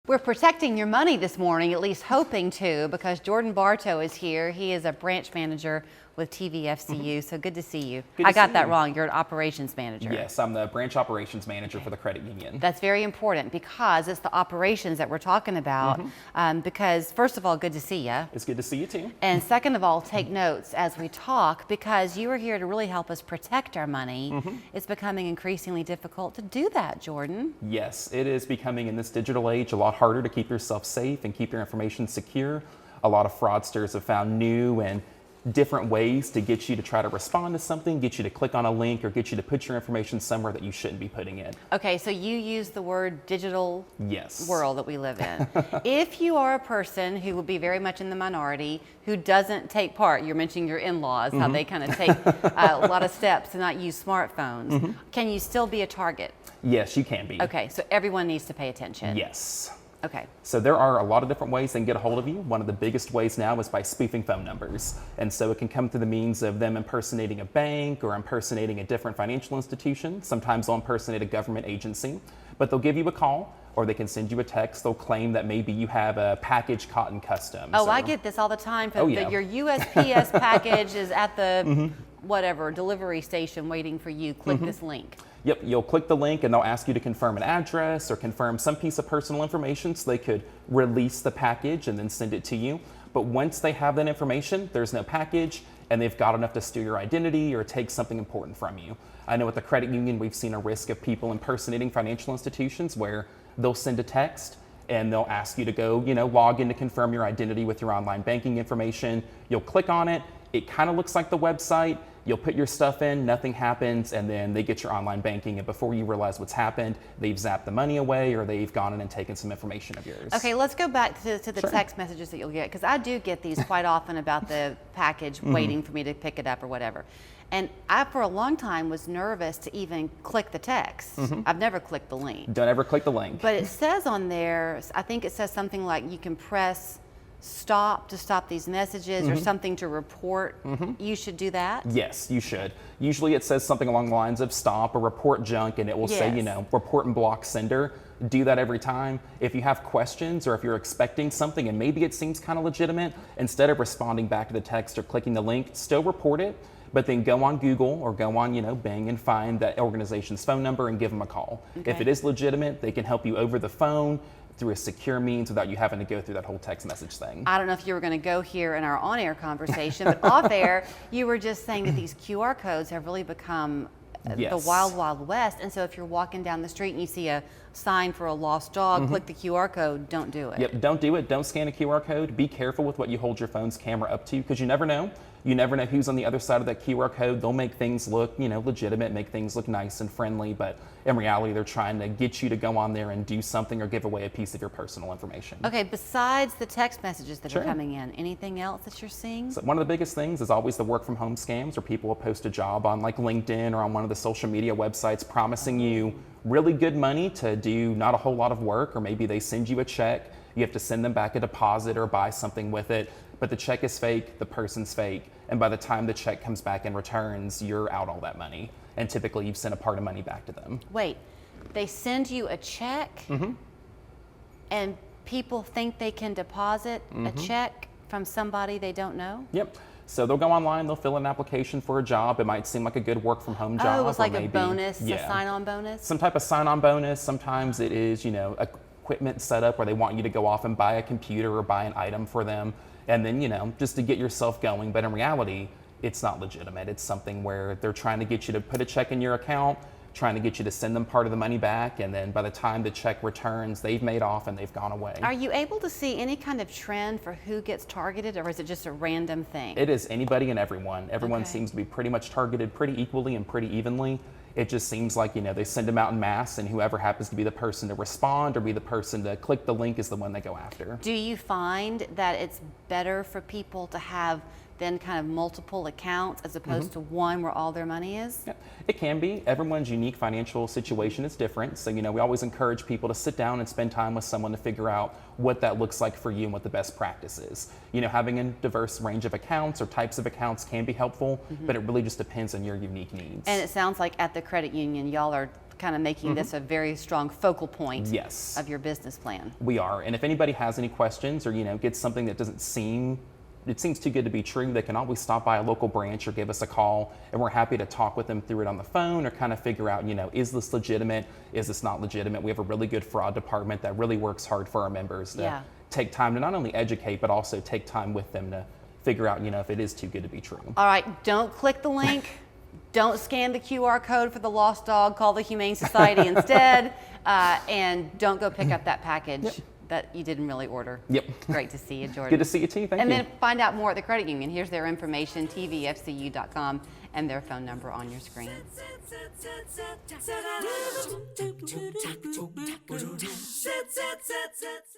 We're protecting your money this morning, at least hoping to, because Jordan Bartow is here. He is a branch manager with TVFCU, so good to see you. I got that wrong. You're an operations manager. Yes, I'm the branch operations manager for the credit union. That's very important because it's the operations that we're talking about. Because first of all, good to see you. It's good to see you too. And second of all, take notes as we talk, because you are here to really help us protect our money. It's becoming increasingly difficult to do that, Jordan. Yes, it is becoming in this digital age a lot harder to keep yourself safe and keep your information secure. A lot of fraudsters have found new and different ways to get you to try to respond to something, get you to click on a link, or get you to put your information somewhere that you shouldn't be putting it. Okay, so you use the word digital world that we live in. If you are a person who would be very much in the minority, who doesn't take part, you're mentioning your in-laws, how they kind of take a lot of steps to not use smartphones, can you still be a target? Yes, you can be. Okay, so everyone needs to pay attention. Yes. Okay. So there are a lot of different ways they can get a hold of you. One of the biggest ways now is by spoofing phone numbers. And so it can come through the means of them impersonating a bank or impersonating a different financial institution. Sometimes they'll impersonate a government agency, but they'll give you a call or they can send you a text. They'll claim that maybe you have a package caught in customs. Oh, I get this all the time. Your USPS package is at the whatever delivery station waiting for you. Click this link. Yep, you'll click the link and they'll ask you to confirm an address or confirm some piece of personal information so they could release the package and then send it to you. But once they have that information, there's no package and they've got enough to steal your identity or take something important from you. I know at the credit union, we've seen a risk of people impersonating financial institutions where they'll send a text and they'll ask you to go, log in to confirm your identity with your online banking information. You'll click on it. It kind of looks like the website. You'll put your stuff in, nothing happens, and then they get your online banking, and before you realize what's happened, they've zapped the money away or they've gone in and taken some information of yours. Okay, let's go back to the text messages that you'll get, because I do get these quite often about the package waiting for me to pick it up or whatever. And I, for a long time, was nervous to even click the text. I've never clicked the link. Don't ever click the link. But it says on there, I think it says something like you can press stop to stop these messages or something to report. You should do that? Yes, you should. Usually it says something along the lines of stop or report junk, and it will say, report and block sender. Do that every time. If you have questions or if you're expecting something and maybe it seems kind of legitimate, instead of responding back to the text or clicking the link, still report it, but then go on Google or go on, Bing and find that organization's phone number and give them a call. Okay. If it is legitimate, they can help you over the phone through a secure means without you having to go through that whole text message thing. I don't know if you were going to go here in our on-air conversation, but off air, you were just saying that these QR codes have really become the wild, wild west. And so if you're walking down the street and you see a sign for a lost dog, click the QR code, don't do it. Yep, don't do it. Don't scan a QR code. Be careful with what you hold your phone's camera up to, because you never know. You never know who's on the other side of that QR code. They'll make things look, legitimate, make things look nice and friendly, but in reality, they're trying to get you to go on there and do something or give away a piece of your personal information. Okay, besides the text messages that are coming in, anything else that you're seeing? So one of the biggest things is always the work from home scams, where people will post a job on like LinkedIn or on one of the social media websites promising you really good money to do not a whole lot of work, or maybe they send you a check. You have to send them back a deposit or buy something with it, but the check is fake, the person's fake, and by the time the check comes back and returns, you're out all that money. And typically you've sent a part of money back to them. Wait, they send you a check and people think they can deposit a check from somebody they don't know? Yep. So they'll go online, they'll fill in an application for a job. It might seem like a good work from home job. Oh, it's like a bonus, a sign-on bonus? Some type of sign-on bonus. Sometimes it is, equipment set up where they want you to go off and buy a computer or buy an item for them. And then, just to get yourself going. But in reality, it's not legitimate. It's something where they're trying to get you to put a check in your account, trying to get you to send them part of the money back, and then by the time the check returns, they've made off and they've gone away. Are you able to see any kind of trend for who gets targeted, or is it just a random thing? It is anybody and everyone. Everyone seems to be pretty much targeted pretty equally and pretty evenly. It just seems like, they send them out in mass, and whoever happens to be the person to respond or be the person to click the link is the one they go after. Do you find that it's better for people to have then kind of multiple accounts as opposed to one where all their money is? Yeah, it can be. Everyone's unique financial situation is different. So, we always encourage people to sit down and spend time with someone to figure out what that looks like for you and what the best practice is. Having a diverse range of accounts or types of accounts can be helpful, but it really just depends on your unique needs. And it sounds like at the credit union, y'all are kind of making this a very strong focal point Yes. of your business plan. We are. And if anybody has any questions or, gets something that it seems too good to be true, they can always stop by a local branch or give us a call, and we're happy to talk with them through it on the phone or kind of figure out, is this legitimate? Is this not legitimate? We have a really good fraud department that really works hard for our members to take time to not only educate, but also take time with them to figure out, if it is too good to be true. All right, don't click the link. Don't scan the QR code for the lost dog. Call the Humane Society instead. And don't go pick up that package that you didn't really order. Yep. Great to see you, Jordan. Good to see you too. Thank you. And then find out more at the credit union. Here's their information, tvfcu.com, and their phone number on your screen.